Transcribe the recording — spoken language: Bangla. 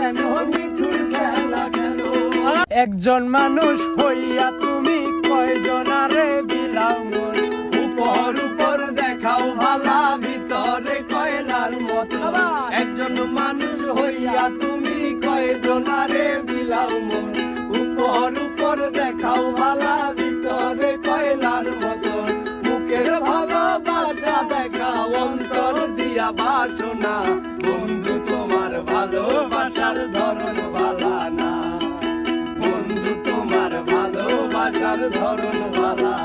কেন নিঠুর খেলা কেন? একজন মানুষ হইয়া তুমি কয়জনারে বিলাও মন? উপর উপর দেখাও ভালা, ভিতরে কয়লার মতো। একজন মানুষ হইয়া তুমি কয়জনারে বিলাও মন? উপর উপর দেখাও ভালা, ভিতরে কয়লার মতো। মুখের ভালোবাসা দেখাও, অন্তর দিয়া বাসনা। বন্ধু তোমার ভালোবাসার ধরন ভালা না, বন্ধু তোমার ভালোবাসার ধরন ভালা